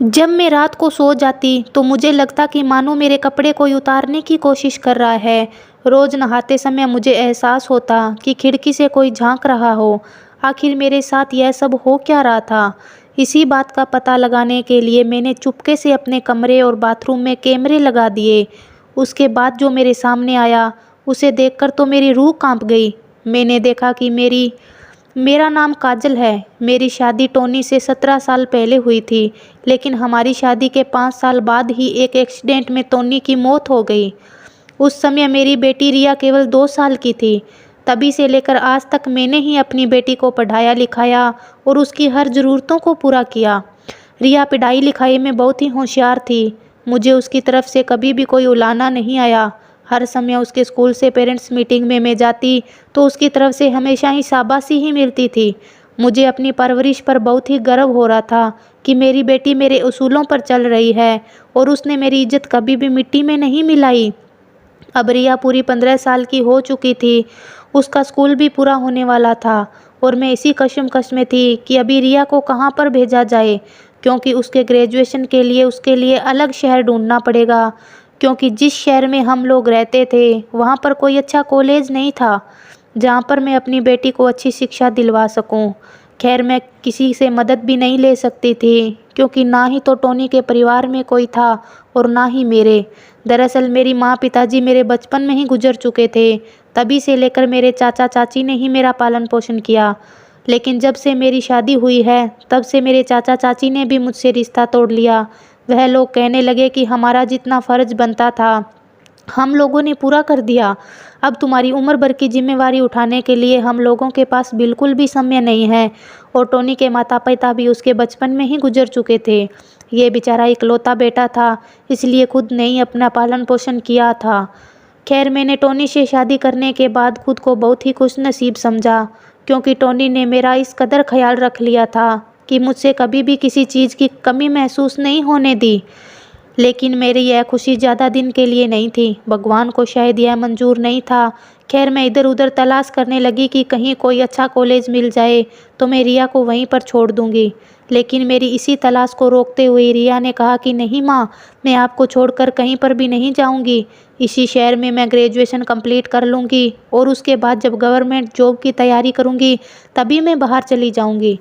जब मैं रात को सो जाती तो मुझे लगता कि मानो मेरे कपड़े कोई उतारने की कोशिश कर रहा है। रोज नहाते समय मुझे एहसास होता कि खिड़की से कोई झांक रहा हो। आखिर मेरे साथ यह सब हो क्या रहा था? इसी बात का पता लगाने के लिए मैंने चुपके से अपने कमरे और बाथरूम में कैमरे लगा दिए। उसके बाद जो मेरे सामने आया उसे देखकर तो मेरी रूह कांप गई। मैंने देखा कि मेरा नाम काजल है। मेरी शादी टोनी से 17 साल पहले हुई थी, लेकिन हमारी शादी के 5 साल बाद ही एक एक्सीडेंट में टोनी की मौत हो गई। उस समय मेरी बेटी रिया केवल 2 साल की थी। तभी से लेकर आज तक मैंने ही अपनी बेटी को पढ़ाया लिखाया और उसकी हर ज़रूरतों को पूरा किया। रिया पढ़ाई लिखाई में बहुत ही होशियार थी। मुझे उसकी तरफ से कभी भी कोई उलाहना नहीं आया। हर समय उसके स्कूल से पेरेंट्स मीटिंग में मैं जाती तो उसकी तरफ से हमेशा ही शाबाशी ही मिलती थी। मुझे अपनी परवरिश पर बहुत ही गर्व हो रहा था कि मेरी बेटी मेरे उसूलों पर चल रही है और उसने मेरी इज्जत कभी भी मिट्टी में नहीं मिलाई। अब रिया पूरी 15 साल की हो चुकी थी। उसका स्कूल भी पूरा होने वाला था और मैं इसी कश्मकश में थी कि अभी रिया को कहाँ पर भेजा जाए, क्योंकि उसके ग्रेजुएशन के लिए उसके लिए अलग शहर ढूंढना पड़ेगा। क्योंकि जिस शहर में हम लोग रहते थे वहाँ पर कोई अच्छा कॉलेज नहीं था जहाँ पर मैं अपनी बेटी को अच्छी शिक्षा दिलवा सकूँ। खैर, मैं किसी से मदद भी नहीं ले सकती थी, क्योंकि ना ही तो टोनी के परिवार में कोई था और ना ही मेरे। दरअसल मेरी माँ पिताजी मेरे बचपन में ही गुजर चुके थे। तभी से लेकर मेरे चाचा चाची ने ही मेरा पालन पोषण किया। लेकिन जब से मेरी शादी हुई है तब से मेरे चाचा चाची ने भी मुझसे रिश्ता तोड़ लिया। वह लोग कहने लगे कि हमारा जितना फ़र्ज बनता था हम लोगों ने पूरा कर दिया। अब तुम्हारी उम्र भर की जिम्मेवारी उठाने के लिए हम लोगों के पास बिल्कुल भी समय नहीं है। और टोनी के माता पिता भी उसके बचपन में ही गुजर चुके थे। ये बेचारा इकलौता बेटा था, इसलिए खुद ने ही अपना पालन पोषण किया था। खैर, मैंने टोनी से शादी करने के बाद खुद को बहुत ही खुशनसीब समझा, क्योंकि टोनी ने मेरा इस कदर ख्याल रख लिया था कि मुझसे कभी भी किसी चीज़ की कमी महसूस नहीं होने दी। लेकिन मेरी यह खुशी ज़्यादा दिन के लिए नहीं थी। भगवान को शायद यह मंजूर नहीं था। खैर, मैं इधर उधर तलाश करने लगी कि कहीं कोई अच्छा कॉलेज मिल जाए तो मैं रिया को वहीं पर छोड़ दूंगी। लेकिन मेरी इसी तलाश को रोकते हुए रिया ने कहा कि नहीं माँ, मैं आपको छोड़कर कहीं पर भी नहीं जाऊंगी। इसी शहर में मैं ग्रेजुएशन कंप्लीट कर लूँगी और उसके बाद जब गवर्नमेंट जॉब की तैयारी करूँगी तभी मैं बाहर चली जाऊँगी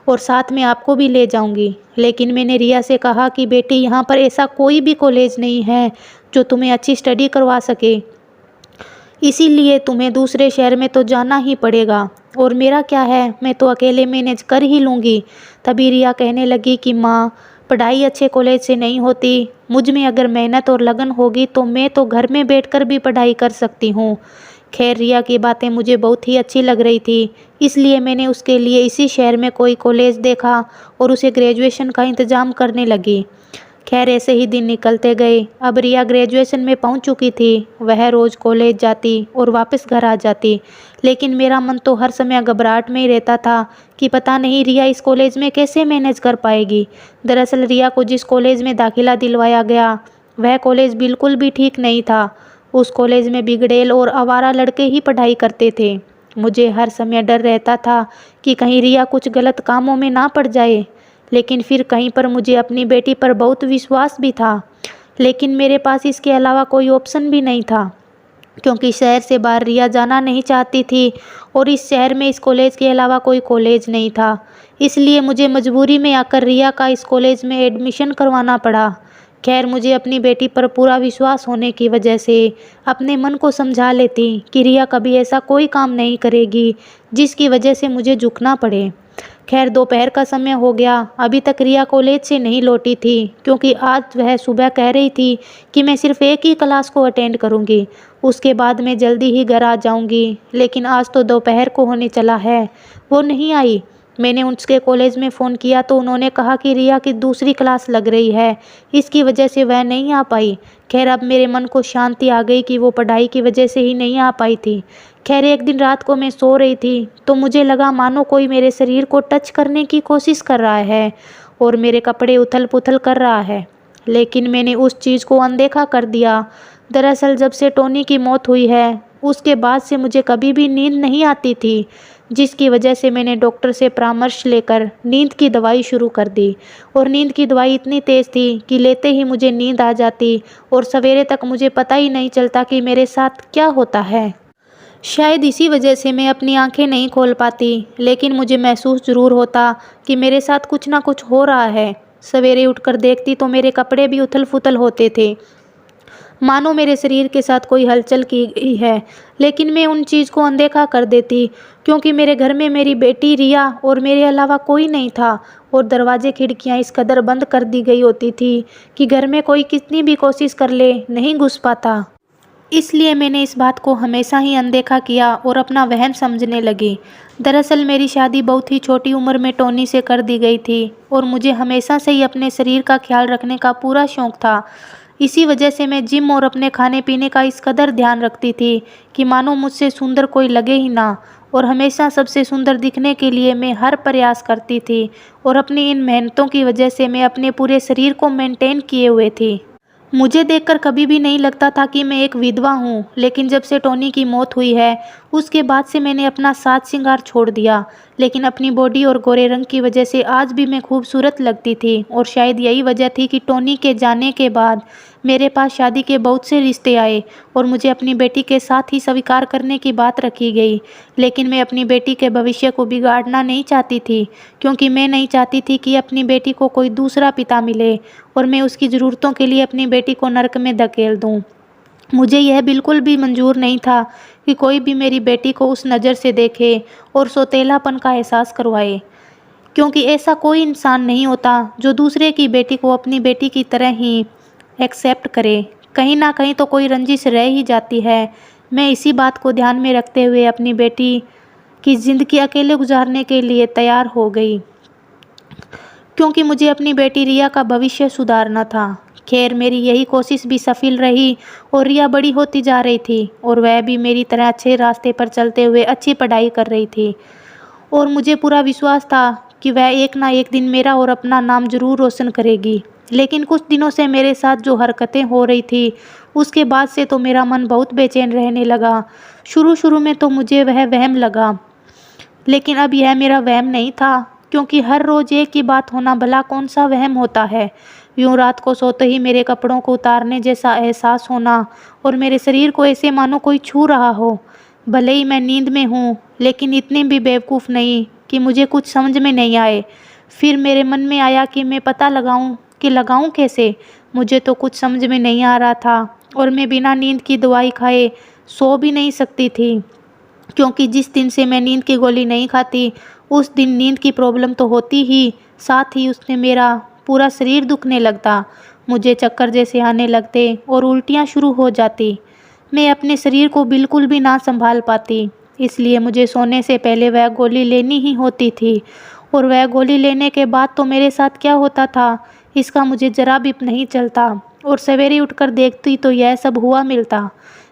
और साथ में आपको भी ले जाऊंगी। लेकिन मैंने रिया से कहा कि बेटी, यहाँ पर ऐसा कोई भी कॉलेज नहीं है जो तुम्हें अच्छी स्टडी करवा सके, इसीलिए तुम्हें दूसरे शहर में तो जाना ही पड़ेगा। और मेरा क्या है, मैं तो अकेले मैनेज कर ही लूँगी। तभी रिया कहने लगी कि माँ, पढ़ाई अच्छे कॉलेज से नहीं होती। मुझ में अगर मेहनत और लगन होगी तो मैं तो घर में बैठकर भी पढ़ाई कर सकती हूँ। खैर, रिया की बातें मुझे बहुत ही अच्छी लग रही थी, इसलिए मैंने उसके लिए इसी शहर में कोई कॉलेज देखा और उसे ग्रेजुएशन का इंतज़ाम करने लगी। खैर, ऐसे ही दिन निकलते गए। अब रिया ग्रेजुएशन में पहुंच चुकी थी। वह रोज़ कॉलेज जाती और वापस घर आ जाती, लेकिन मेरा मन तो हर समय घबराहट में ही रहता था कि पता नहीं रिया इस कॉलेज में कैसे मैनेज कर पाएगी। दरअसल रिया को जिस कॉलेज में दाखिला दिलवाया गया वह कॉलेज बिल्कुल भी ठीक नहीं था। उस कॉलेज में बिगड़ैल और आवारा लड़के ही पढ़ाई करते थे। मुझे हर समय डर रहता था कि कहीं रिया कुछ गलत कामों में ना पड़ जाए। लेकिन फिर कहीं पर मुझे अपनी बेटी पर बहुत विश्वास भी था। लेकिन मेरे पास इसके अलावा कोई ऑप्शन भी नहीं था, क्योंकि शहर से बाहर रिया जाना नहीं चाहती थी और इस शहर में इस कॉलेज के अलावा कोई कॉलेज नहीं था। इसलिए मुझे मजबूरी में आकर रिया का इस कॉलेज में एडमिशन करवाना पड़ा। खैर, मुझे अपनी बेटी पर पूरा विश्वास होने की वजह से अपने मन को समझा लेती कि रिया कभी ऐसा कोई काम नहीं करेगी जिसकी वजह से मुझे झुकना पड़े। खैर, दोपहर का समय हो गया। अभी तक रिया कॉलेज से नहीं लौटी थी, क्योंकि आज वह सुबह कह रही थी कि मैं सिर्फ एक ही क्लास को अटेंड करूंगी, उसके बाद मैं जल्दी ही घर आ जाऊंगी। लेकिन आज तो दोपहर को होने चला है, वो नहीं आई। मैंने उसके कॉलेज में फ़ोन किया तो उन्होंने कहा कि रिया की दूसरी क्लास लग रही है, इसकी वजह से वह नहीं आ पाई। खैर, अब मेरे मन को शांति आ गई कि वो पढ़ाई की वजह से ही नहीं आ पाई थी। खैर, एक दिन रात को मैं सो रही थी तो मुझे लगा मानो कोई मेरे शरीर को टच करने की कोशिश कर रहा है और मेरे कपड़े उथल पुथल कर रहा है। लेकिन मैंने उस चीज़ को अनदेखा कर दिया। दरअसल जब से टोनी की मौत हुई है उसके बाद से मुझे कभी भी नींद नहीं आती थी। जिसकी वजह से मैंने डॉक्टर से परामर्श लेकर नींद की दवाई शुरू कर दी। और नींद की दवाई इतनी तेज़ थी कि लेते ही मुझे नींद आ जाती और सवेरे तक मुझे पता ही नहीं चलता कि मेरे साथ क्या होता है। शायद इसी वजह से मैं अपनी आंखें नहीं खोल पाती, लेकिन मुझे महसूस ज़रूर होता कि मेरे साथ कुछ ना कुछ हो रहा है। सवेरे उठकर देखती तो मेरे कपड़े भी उथल-पुथल होते थे, मानो मेरे शरीर के साथ कोई हलचल की गई है। लेकिन मैं उन चीज़ को अनदेखा कर देती, क्योंकि मेरे घर में मेरी बेटी रिया और मेरे अलावा कोई नहीं था, और दरवाजे खिड़कियां इस कदर बंद कर दी गई होती थी कि घर में कोई कितनी भी कोशिश कर ले नहीं घुस पाता। इसलिए मैंने इस बात को हमेशा ही अनदेखा किया और अपना वहम समझने लगी। दरअसल मेरी शादी बहुत ही छोटी उम्र में टोनी से कर दी गई थी, और मुझे हमेशा से ही अपने शरीर का ख्याल रखने का पूरा शौक था। इसी वजह से मैं जिम और अपने खाने पीने का इस कदर ध्यान रखती थी कि मानो मुझसे सुंदर कोई लगे ही ना, और हमेशा सबसे सुंदर दिखने के लिए मैं हर प्रयास करती थी, और अपनी इन मेहनतों की वजह से मैं अपने पूरे शरीर को मेंटेन किए हुए थी। मुझे देखकर कभी भी नहीं लगता था कि मैं एक विधवा हूँ, लेकिन जब से टोनी की मौत हुई है, उसके बाद से मैंने अपना साज श्रृंगार छोड़ दिया। लेकिन अपनी बॉडी और गोरे रंग की वजह से आज भी मैं खूबसूरत लगती थी, और शायद यही वजह थी कि टोनी के जाने के बाद मेरे पास शादी के बहुत से रिश्ते आए और मुझे अपनी बेटी के साथ ही स्वीकार करने की बात रखी गई। लेकिन मैं अपनी बेटी के भविष्य को बिगाड़ना नहीं चाहती थी, क्योंकि मैं नहीं चाहती थी कि अपनी बेटी को कोई दूसरा पिता मिले और मैं उसकी ज़रूरतों के लिए अपनी बेटी को नर्क में धकेल दूं। मुझे यह बिल्कुल भी मंजूर नहीं था कि कोई भी मेरी बेटी को उस नज़र से देखे और सौतेलापन का एहसास करवाए, क्योंकि ऐसा कोई इंसान नहीं होता जो दूसरे की बेटी को अपनी बेटी की तरह ही एक्सेप्ट करे। कहीं ना कहीं तो कोई रंजिश रह ही जाती है। मैं इसी बात को ध्यान में रखते हुए अपनी बेटी की ज़िंदगी अकेले गुजारने के लिए तैयार हो गई, क्योंकि मुझे अपनी बेटी रिया का भविष्य सुधारना था। खैर, मेरी यही कोशिश भी सफल रही और रिया बड़ी होती जा रही थी, और वह भी मेरी तरह अच्छे रास्ते पर चलते हुए अच्छी पढ़ाई कर रही थी, और मुझे पूरा विश्वास था कि वह एक ना एक दिन मेरा और अपना नाम जरूर रोशन करेगी। लेकिन कुछ दिनों से मेरे साथ जो हरकतें हो रही थी, उसके बाद से तो मेरा मन बहुत बेचैन रहने लगा। शुरू शुरू में तो मुझे वह वहम लगा, लेकिन अब यह मेरा वहम नहीं था, क्योंकि हर रोज़ एक ही बात होना भला कौन सा वहम होता है। यूं रात को सोते ही मेरे कपड़ों को उतारने जैसा एहसास होना, और मेरे शरीर को ऐसे मानो कोई छू रहा हो। भले ही मैं नींद में हूँ, लेकिन इतनी भी बेवकूफ़ नहीं कि मुझे कुछ समझ में नहीं आए। फिर मेरे मन में आया कि मैं पता लगाऊं कि लगाऊं कैसे। मुझे तो कुछ समझ में नहीं आ रहा था, और मैं बिना नींद की दवाई खाए सो भी नहीं सकती थी, क्योंकि जिस दिन से मैं नींद की गोली नहीं खाती, उस दिन नींद की प्रॉब्लम तो होती ही, साथ ही उसने मेरा पूरा शरीर दुखने लगता। मुझे चक्कर जैसे आने लगते और उल्टियाँ शुरू हो जाती। मैं अपने शरीर को बिल्कुल भी ना संभाल पाती, इसलिए मुझे सोने से पहले वह गोली लेनी ही होती थी। और वह गोली लेने के बाद तो मेरे साथ क्या होता था, इसका मुझे ज़रा भी नहीं चलता, और सवेरे उठकर देखती तो यह सब हुआ मिलता।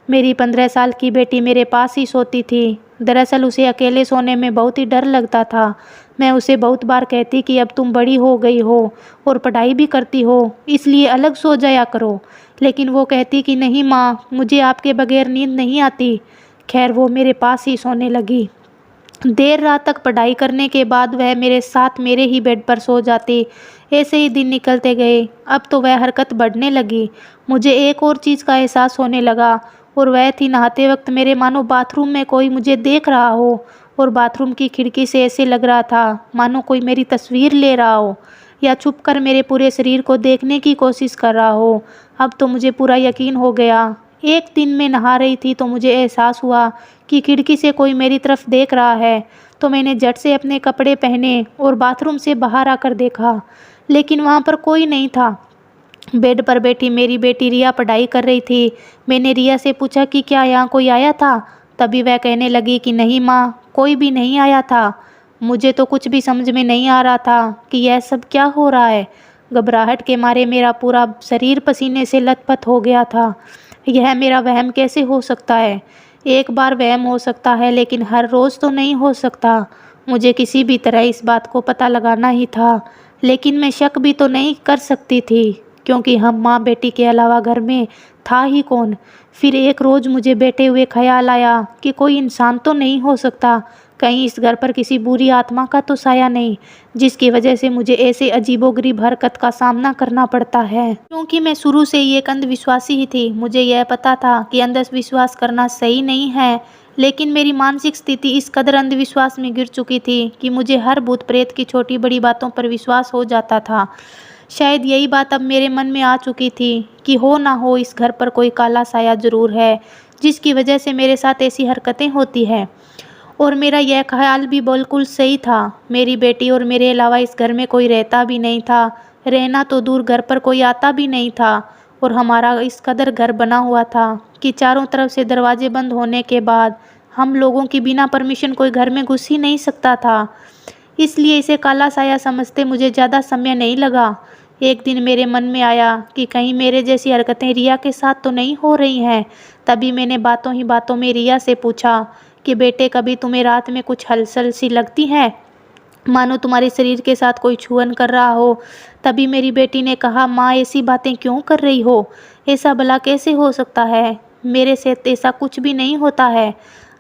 मेरी 15 साल की बेटी मेरे पास ही सोती थी। दरअसल उसे अकेले सोने में बहुत ही डर लगता था। मैं उसे बहुत बार कहती कि अब तुम बड़ी हो गई हो और पढ़ाई भी करती हो, इसलिए अलग सो जाया करो, लेकिन वो कहती कि नहीं माँ, मुझे आपके बगैर नींद नहीं आती। खैर, वो मेरे पास ही सोने लगी। देर रात तक पढ़ाई करने के बाद वह मेरे साथ मेरे ही बेड पर सो जाती। ऐसे ही दिन निकलते गए। अब तो वह हरकत बढ़ने लगी। मुझे एक और चीज़ का एहसास होने लगा, और वह थी नहाते वक्त मेरे मानो बाथरूम में कोई मुझे देख रहा हो, और बाथरूम की खिड़की से ऐसे लग रहा था मानो कोई मेरी तस्वीर ले रहा हो, या छुपकर मेरे पूरे शरीर को देखने की कोशिश कर रहा हो। अब तो मुझे पूरा यकीन हो गया। एक दिन मैं नहा रही थी तो मुझे एहसास हुआ कि खिड़की से कोई मेरी तरफ देख रहा है, तो मैंने झट से अपने कपड़े पहने और बाथरूम से बाहर आकर देखा, लेकिन वहाँ पर कोई नहीं था। बेड पर बैठी मेरी बेटी रिया पढ़ाई कर रही थी। मैंने रिया से पूछा कि क्या यहाँ कोई आया था? तभी वह कहने लगी कि नहीं माँ, कोई भी नहीं आया था। मुझे तो कुछ भी समझ में नहीं आ रहा था कि यह सब क्या हो रहा है। घबराहट के मारे मेरा पूरा शरीर पसीने से लथपथ हो गया था। यह मेरा वहम कैसे हो सकता है? एक बार वहम हो सकता है, लेकिन हर रोज़ तो नहीं हो सकता। मुझे किसी भी तरह इस बात को पता लगाना ही था, लेकिन मैं शक भी तो नहीं कर सकती थी, क्योंकि हम माँ बेटी के अलावा घर में था ही कौन। फिर एक रोज़ मुझे बैठे हुए ख्याल आया कि कोई इंसान तो नहीं हो सकता कहीं इस घर पर किसी बुरी आत्मा का तो साया नहीं, जिसकी वजह से मुझे ऐसे अजीबोगरीब हरकत का सामना करना पड़ता है। क्योंकि मैं शुरू से ही एक अंधविश्वासी ही थी। मुझे यह पता था कि अंधविश्वास करना सही नहीं है, लेकिन मेरी मानसिक स्थिति इस कदर अंधविश्वास में गिर चुकी थी कि मुझे हर भूत प्रेत की छोटी बड़ी बातों पर विश्वास हो जाता था। शायद यही बात अब मेरे मन में आ चुकी थी कि हो ना हो इस घर पर कोई काला साया जरूर है, जिसकी वजह से मेरे साथ ऐसी हरकतें होती हैं। और मेरा यह ख्याल भी बिल्कुल सही था। मेरी बेटी और मेरे अलावा इस घर में कोई रहता भी नहीं था। रहना तो दूर, घर पर कोई आता भी नहीं था। और हमारा इस कदर घर बना हुआ था कि चारों तरफ से दरवाजे बंद होने के बाद हम लोगों की बिना परमिशन कोई घर में घुस ही नहीं सकता था। इसलिए इसे काला साया समझते मुझे ज़्यादा समय नहीं लगा। एक दिन मेरे मन में आया कि कहीं मेरे जैसी हरकतें रिया के साथ तो नहीं हो रही हैं। तभी मैंने बातों ही बातों में रिया से पूछा कि बेटे, कभी तुम्हें रात में कुछ हलचल सी लगती है, मानो तुम्हारे शरीर के साथ कोई छुअन कर रहा हो। तभी मेरी बेटी ने कहा, माँ ऐसी बातें क्यों कर रही हो, ऐसा भला कैसे हो सकता है, मेरे से ऐसा कुछ भी नहीं होता है।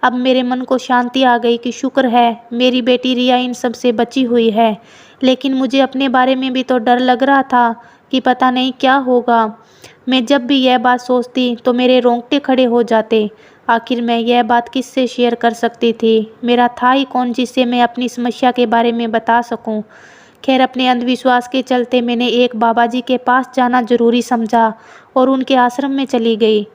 अब मेरे मन को शांति आ गई कि शुक्र है मेरी बेटी रिया इन सब से बची हुई है। लेकिन मुझे अपने बारे में भी तो डर लग रहा था कि पता नहीं क्या होगा। मैं जब भी यह बात सोचती तो मेरे रोंगटे खड़े हो जाते। आखिर मैं यह बात किससे शेयर कर सकती थी? मेरा था ही कौन जिससे मैं अपनी समस्या के बारे में बता सकूं। खैर, अपने अंधविश्वास के चलते मैंने एक बाबा जी के पास जाना जरूरी समझा और उनके आश्रम में चली गई।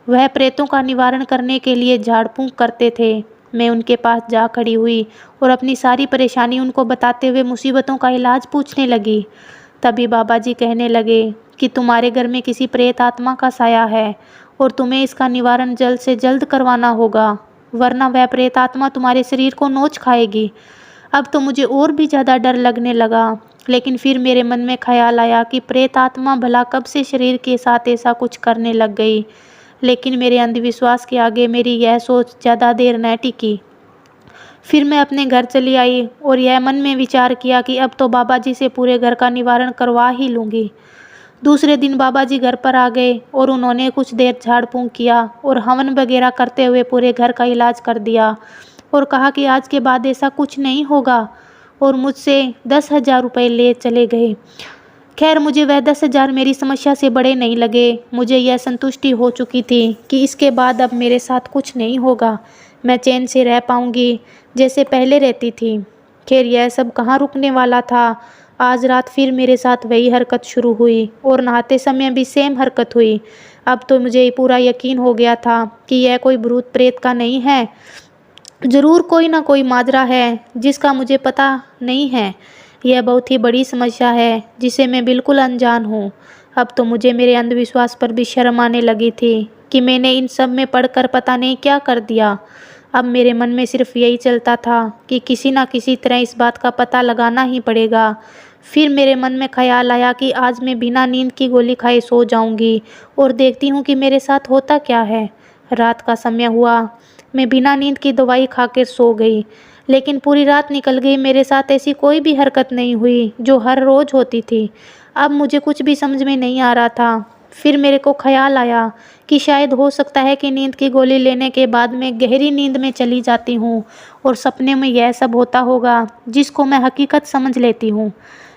वह प्रेतों का निवारण करने के लिए झाड़ फूंक करते थे। मैं उनके पास जा खड़ी हुई और अपनी सारी परेशानी उनको बताते हुए मुसीबतों का इलाज पूछने लगी। तभी बाबा जी कहने लगे कि तुम्हारे घर में किसी प्रेत आत्मा का साया है और तुम्हें इसका निवारण जल्द से जल्द करवाना होगा, वरना वह प्रेत आत्मा तुम्हारे शरीर को नोच खाएगी। अब तो मुझे और भी ज़्यादा डर लगने लगा, लेकिन फिर मेरे मन में ख्याल आया कि प्रेत आत्मा भला कब से शरीर के साथ ऐसा कुछ करने लग गई। लेकिन मेरे अंधविश्वास के आगे मेरी यह सोच ज़्यादा देर न टिकी। फिर मैं अपने घर चली आई और यह मन में विचार किया कि अब तो बाबा जी से पूरे घर का निवारण करवा ही लूँगी। दूसरे दिन बाबा जी घर पर आ गए और उन्होंने कुछ देर झाड़ फूंक किया और हवन वगैरह करते हुए पूरे घर का इलाज कर दिया और कहा कि आज के बाद ऐसा कुछ नहीं होगा, और मुझसे 10,000 रुपये ले चले गए। खैर, मुझे वह 10,000 मेरी समस्या से बड़े नहीं लगे। मुझे यह संतुष्टि हो चुकी थी कि इसके बाद अब मेरे साथ कुछ नहीं होगा, मैं चैन से रह पाऊंगी जैसे पहले रहती थी। खैर, यह सब कहाँ रुकने वाला था। आज रात फिर मेरे साथ वही हरकत शुरू हुई और नहाते समय भी सेम हरकत हुई। अब तो मुझे पूरा यकीन हो गया था कि यह कोई भूत प्रेत का नहीं है, ज़रूर कोई ना कोई माजरा है जिसका मुझे पता नहीं है। यह बहुत ही बड़ी समस्या है जिसे मैं बिल्कुल अनजान हूँ। अब तो मुझे मेरे अंधविश्वास पर भी शर्म आने लगी थी कि मैंने इन सब में पढ़कर पता नहीं क्या कर दिया। अब मेरे मन में सिर्फ यही चलता था कि किसी ना किसी तरह इस बात का पता लगाना ही पड़ेगा। फिर मेरे मन में ख्याल आया कि आज मैं बिना नींद की गोली खाए सो जाऊंगी और देखती हूँ कि मेरे साथ होता क्या है। रात का समय हुआ, मैं बिना नींद की दवाई खाकर सो गई, लेकिन पूरी रात निकल गई, मेरे साथ ऐसी कोई भी हरकत नहीं हुई जो हर रोज़ होती थी। अब मुझे कुछ भी समझ में नहीं आ रहा था। फिर मेरे को ख्याल आया कि शायद हो सकता है कि नींद की गोली लेने के बाद मैं गहरी नींद में चली जाती हूँ और सपने में यह सब होता होगा जिसको मैं हकीकत समझ लेती हूँ।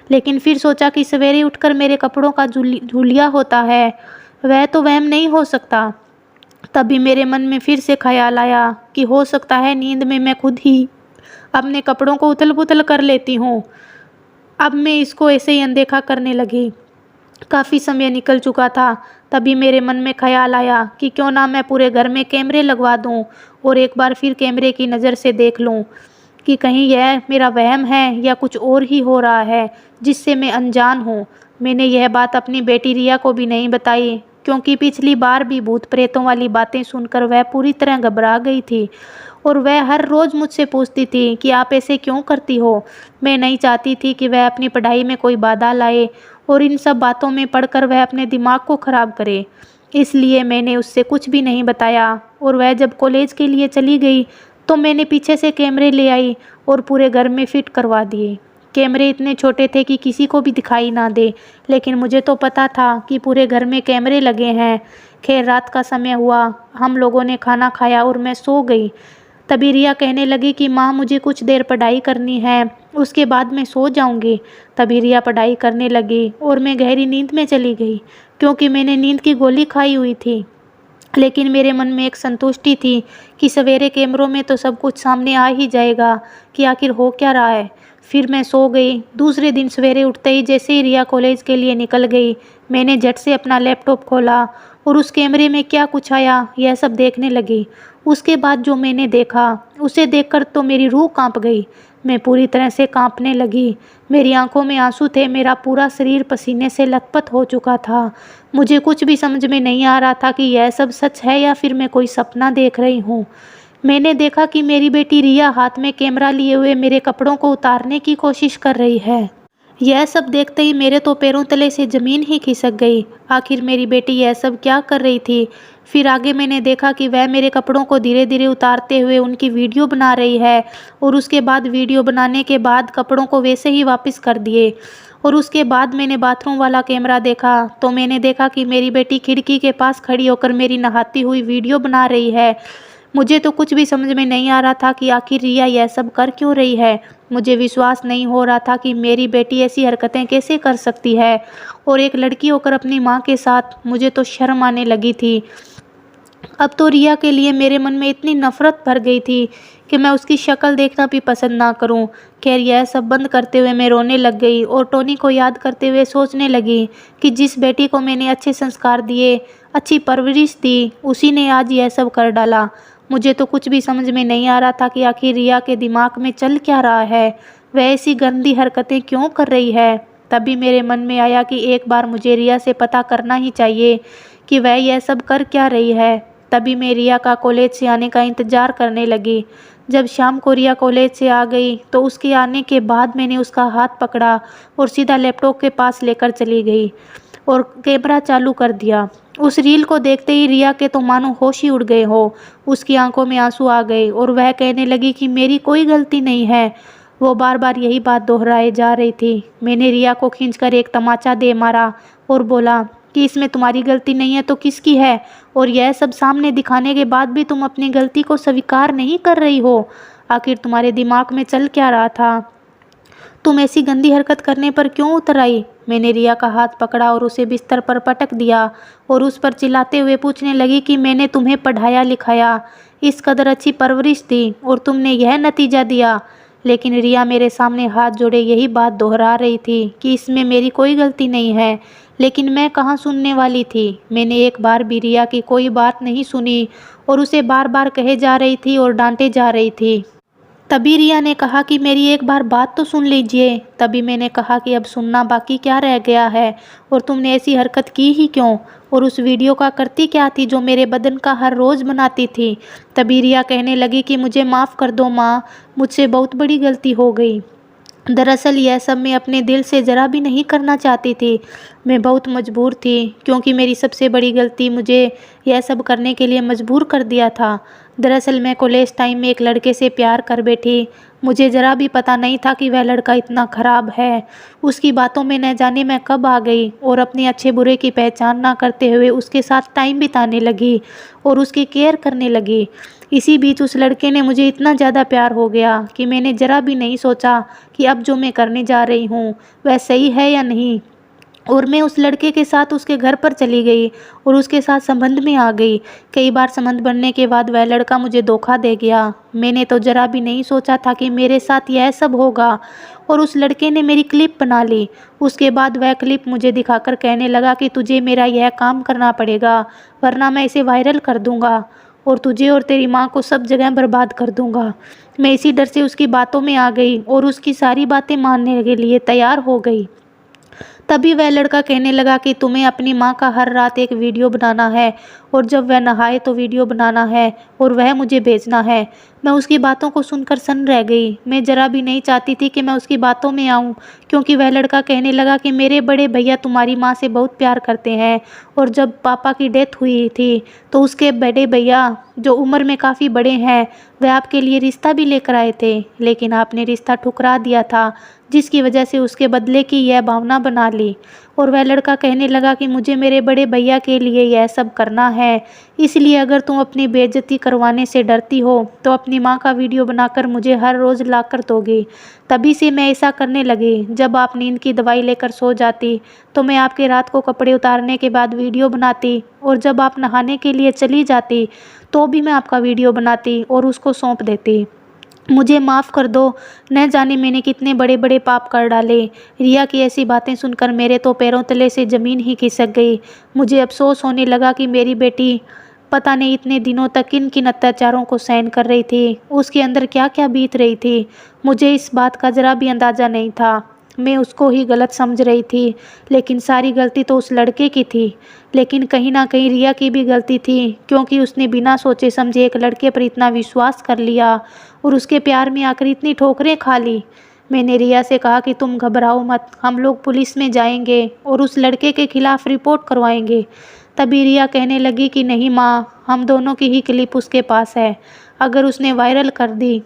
लेकिन फिर सोचा कि सवेरे उठकर मेरे कपड़ों का झुलिया होता है, वह तो वहम नहीं हो सकता। तभी मेरे मन में फिर से ख्याल आया कि हो सकता है नींद में मैं खुद ही अपने कपड़ों को उथल पुथल कर लेती हूँ। अब मैं इसको ऐसे ही अनदेखा करने लगी। काफ़ी समय निकल चुका था। तभी मेरे मन में ख्याल आया कि क्यों ना मैं पूरे घर में कैमरे लगवा दूं और एक बार फिर कैमरे की नज़र से देख लूं कि कहीं यह मेरा वहम है या कुछ और ही हो रहा है जिससे मैं अनजान हूँ। मैंने यह बात अपनी बेटी रिया को भी नहीं बताई, क्योंकि पिछली बार भी भूत प्रेतों वाली बातें सुनकर वह पूरी तरह घबरा गई थी और वह हर रोज़ मुझसे पूछती थी कि आप ऐसे क्यों करती हो। मैं नहीं चाहती थी कि वह अपनी पढ़ाई में कोई बाधा लाए और इन सब बातों में पढ़कर वह अपने दिमाग को ख़राब करे। इसलिए मैंने उससे कुछ भी नहीं बताया और वह जब कॉलेज के लिए चली गई तो मैंने पीछे से कैमरे ले आई और पूरे घर में फिट करवा दिए। कैमरे इतने छोटे थे कि किसी को भी दिखाई ना दे, लेकिन मुझे तो पता था कि पूरे घर में कैमरे लगे हैं। खैर, रात का समय हुआ, हम लोगों ने खाना खाया और मैं सो गई। तभी रिया कहने लगी कि माँ मुझे कुछ देर पढ़ाई करनी है, उसके बाद मैं सो जाऊंगी। तभी रिया पढ़ाई करने लगी और मैं गहरी नींद में चली गई, क्योंकि मैंने नींद की गोली खाई हुई थी। लेकिन मेरे मन में एक संतुष्टि थी कि सवेरे कैमरों में तो सब कुछ सामने आ ही जाएगा कि आखिर हो क्या रहा है। फिर मैं सो गई। दूसरे दिन सवेरे उठते ही जैसे ही रिया कॉलेज के लिए निकल गई, मैंने झट से अपना लैपटॉप खोला और उस कैमरे में क्या कुछ आया यह सब देखने लगी। उसके बाद जो मैंने देखा उसे देखकर तो मेरी रूह कांप गई। मैं पूरी तरह से कांपने लगी। मेरी आंखों में आंसू थे, मेरा पूरा शरीर पसीने से लथपथ हो चुका था। मुझे कुछ भी समझ में नहीं आ रहा था कि यह सब सच है या फिर मैं कोई सपना देख रही हूँ। मैंने देखा कि मेरी बेटी रिया हाथ में कैमरा लिए हुए मेरे कपड़ों को उतारने की कोशिश कर रही है। यह सब देखते ही मेरे तो पैरों तले से ज़मीन ही खिसक गई। आखिर मेरी बेटी यह सब क्या कर रही थी? फिर आगे मैंने देखा कि वह मेरे कपड़ों को धीरे धीरे उतारते हुए उनकी वीडियो बना रही है, और उसके बाद वीडियो बनाने के बाद कपड़ों को वैसे ही वापस कर दिए। और उसके बाद मैंने बाथरूम वाला कैमरा देखा तो मैंने देखा कि मेरी बेटी खिड़की के पास खड़ी होकर मेरी नहाती हुई वीडियो बना रही है। मुझे तो कुछ भी समझ में नहीं आ रहा था कि आखिर रिया यह सब कर क्यों रही है। मुझे विश्वास नहीं हो रहा था कि मेरी बेटी ऐसी हरकतें कैसे कर सकती है, और एक लड़की होकर अपनी माँ के साथ। मुझे तो शर्म आने लगी थी। अब तो रिया के लिए मेरे मन में इतनी नफरत भर गई थी कि मैं उसकी शक्ल देखना भी पसंद ना करूं। खैर, यह सब बंद करते हुए मैं रोने लग गई और टोनी को याद करते हुए सोचने लगी कि जिस बेटी को मैंने अच्छे संस्कार दिए, अच्छी परवरिश दी, उसी ने आज यह सब कर डाला। मुझे तो कुछ भी समझ में नहीं आ रहा था कि आखिर रिया के दिमाग में चल क्या रहा है, वह ऐसी गंदी हरकतें क्यों कर रही है। तभी मेरे मन में आया कि एक बार मुझे रिया से पता करना ही चाहिए कि वह यह सब कर क्या रही है। तभी मैं रिया का कॉलेज से आने का इंतज़ार करने लगी। जब शाम को रिया कॉलेज से आ गई तो उसके आने के बाद मैंने उसका हाथ पकड़ा और सीधा लैपटॉप के पास लेकर चली गई और कैमरा चालू कर दिया। उस रील को देखते ही रिया के तो मानो होश ही उड़ गए हो। उसकी आंखों में आंसू आ गए और वह कहने लगी कि मेरी कोई गलती नहीं है। वो बार बार यही बात दोहराए जा रही थी। मैंने रिया को खींचकर एक तमाचा दे मारा और बोला कि इसमें तुम्हारी गलती नहीं है तो किसकी है? और यह सब सामने दिखाने के बाद भी तुम अपनी गलती को स्वीकार नहीं कर रही हो। आखिर तुम्हारे दिमाग में चल क्या रहा था? तुम ऐसी गंदी हरकत करने पर क्यों उतर आई? मैंने रिया का हाथ पकड़ा और उसे बिस्तर पर पटक दिया और उस पर चिल्लाते हुए पूछने लगी कि मैंने तुम्हें पढ़ाया लिखाया, इस कदर अच्छी परवरिश दी, और तुमने यह नतीजा दिया। लेकिन रिया मेरे सामने हाथ जोड़े यही बात दोहरा रही थी कि इसमें मेरी कोई गलती नहीं है। लेकिन मैं कहाँ सुनने वाली थी। मैंने एक बार भी रिया की कोई बात नहीं सुनी और उसे बार बार कहे जा रही थी और डांटे जा रही थी। तभी रिया ने कहा कि मेरी एक बार बात तो सुन लीजिए। तभी मैंने कहा कि अब सुनना बाकी क्या रह गया है, और तुमने ऐसी हरकत की ही क्यों, और उस वीडियो का करती क्या थी जो मेरे बदन का हर रोज़ बनाती थी। तभी रिया कहने लगी कि मुझे माफ़ कर दो माँ, मुझसे बहुत बड़ी गलती हो गई। दरअसल यह सब मैं अपने दिल से ज़रा भी नहीं करना चाहती थी। मैं बहुत मजबूर थी, क्योंकि मेरी सबसे बड़ी गलती मुझे यह सब करने के लिए मजबूर कर दिया था। दरअसल मैं कॉलेज टाइम में एक लड़के से प्यार कर बैठी। मुझे ज़रा भी पता नहीं था कि वह लड़का इतना ख़राब है। उसकी बातों में न जाने मैं कब आ गई और अपने अच्छे बुरे की पहचान ना करते हुए उसके साथ टाइम बिताने लगी और उसकी केयर करने लगी। इसी बीच उस लड़के ने मुझे इतना ज़्यादा प्यार हो गया कि मैंने ज़रा भी नहीं सोचा कि अब जो मैं करने जा रही हूँ वह सही है या नहीं, और मैं उस लड़के के साथ उसके घर पर चली गई और उसके साथ संबंध में आ गई। कई बार संबंध बनने के बाद वह लड़का मुझे धोखा दे गया। मैंने तो ज़रा भी नहीं सोचा था कि मेरे साथ यह सब होगा, और उस लड़के ने मेरी क्लिप बना ली। उसके बाद वह क्लिप मुझे दिखाकर कहने लगा कि तुझे मेरा यह काम करना पड़ेगा, वरना मैं इसे वायरल कर दूँगा और तुझे और तेरी माँ को सब जगह बर्बाद कर दूँगा। मैं इसी डर से उसकी बातों में आ गई और उसकी सारी बातें मानने के लिए तैयार हो गई। तभी वह लड़का कहने लगा कि तुम्हें अपनी माँ का हर रात एक वीडियो बनाना है, और जब वह नहाए तो वीडियो बनाना है और वह मुझे भेजना है। मैं उसकी बातों को सुनकर सन्न रह गई। मैं ज़रा भी नहीं चाहती थी कि मैं उसकी बातों में आऊँ, क्योंकि वह लड़का कहने लगा कि मेरे बड़े भैया तुम्हारी माँ से बहुत प्यार करते हैं, और जब पापा की डेथ हुई थी तो उसके बड़े भैया जो उम्र में काफ़ी बड़े हैं वह आपके लिए रिश्ता भी लेकर आए थे, लेकिन आपने रिश्ता ठुकरा दिया था, जिसकी वजह से उसके बदले की यह भावना बना ली। और वह लड़का कहने लगा कि मुझे मेरे बड़े भैया के लिए यह सब करना है, इसलिए अगर तुम अपनी बेइज्जती करवाने से डरती हो तो अपनी माँ का वीडियो बनाकर मुझे हर रोज़ ला कर दोगे। तभी से मैं ऐसा करने लगी। जब आप नींद की दवाई लेकर सो जाती तो मैं आपके रात को कपड़े उतारने के बाद वीडियो बनाती, और जब आप नहाने के लिए चली जाती तो भी मैं आपका वीडियो बनाती और उसको सौंप देती। मुझे माफ़ कर दो, न जाने मैंने कितने बड़े बड़े पाप कर डाले। रिया की ऐसी बातें सुनकर मेरे तो पैरों तले से ज़मीन ही खिसक गई। मुझे अफसोस होने लगा कि मेरी बेटी पता नहीं इतने दिनों तक किन किन अत्याचारों को सहन कर रही थी, उसके अंदर क्या क्या बीत रही थी। मुझे इस बात का ज़रा भी अंदाज़ा नहीं था। मैं उसको ही गलत समझ रही थी, लेकिन सारी गलती तो उस लड़के की थी। लेकिन कहीं ना कहीं रिया की भी गलती थी, क्योंकि उसने बिना सोचे समझे एक लड़के पर इतना विश्वास कर लिया और उसके प्यार में आकर इतनी ठोकरें खा ली। मैंने रिया से कहा कि तुम घबराओ मत, हम लोग पुलिस में जाएंगे और उस लड़के के खिलाफ रिपोर्ट करवाएंगे। तभी रिया कहने लगी कि नहीं माँ, हम दोनों की ही क्लिप उसके पास है, अगर उसने वायरल कर दी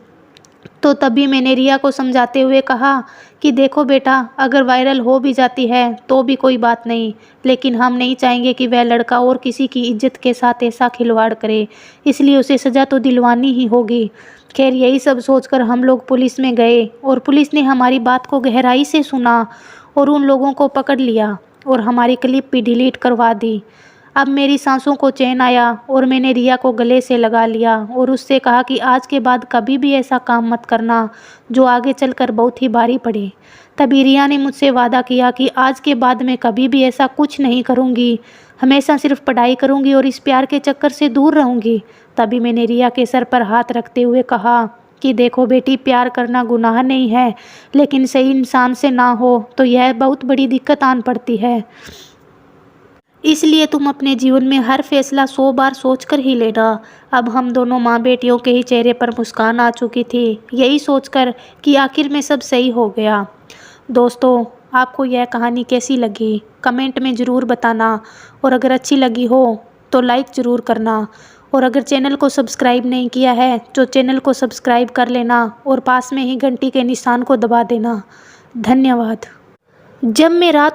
तो। तभी मैंने रिया को समझाते हुए कहा कि देखो बेटा, अगर वायरल हो भी जाती है तो भी कोई बात नहीं, लेकिन हम नहीं चाहेंगे कि वह लड़का और किसी की इज्जत के साथ ऐसा खिलवाड़ करे, इसलिए उसे सज़ा तो दिलवानी ही होगी। खैर यही सब सोचकर हम लोग पुलिस में गए और पुलिस ने हमारी बात को गहराई से सुना और उन लोगों को पकड़ लिया और हमारी क्लिप भी डिलीट करवा दी। अब मेरी सांसों को चैन आया और मैंने रिया को गले से लगा लिया और उससे कहा कि आज के बाद कभी भी ऐसा काम मत करना जो आगे चलकर बहुत ही भारी पड़े। तभी रिया ने मुझसे वादा किया कि आज के बाद मैं कभी भी ऐसा कुछ नहीं करूँगी, हमेशा सिर्फ पढ़ाई करूँगी और इस प्यार के चक्कर से दूर रहूँगी। तभी मैंने रिया के सर पर हाथ रखते हुए कहा कि देखो बेटी, प्यार करना गुनाह नहीं है, लेकिन सही इंसान से ना हो तो यह बहुत बड़ी दिक्कत आन पड़ती है। इसलिए तुम अपने जीवन में हर फैसला 100 बार सोचकर ही लेना। अब हम दोनों माँ बेटियों के ही चेहरे पर मुस्कान आ चुकी थी, यही सोचकर कि आखिर में सब सही हो गया। दोस्तों, आपको यह कहानी कैसी लगी कमेंट में ज़रूर बताना, और अगर अच्छी लगी हो तो लाइक ज़रूर करना, और अगर चैनल को सब्सक्राइब नहीं किया है तो चैनल को सब्सक्राइब कर लेना और पास में ही घंटी के निशान को दबा देना। धन्यवाद। जब मैं रात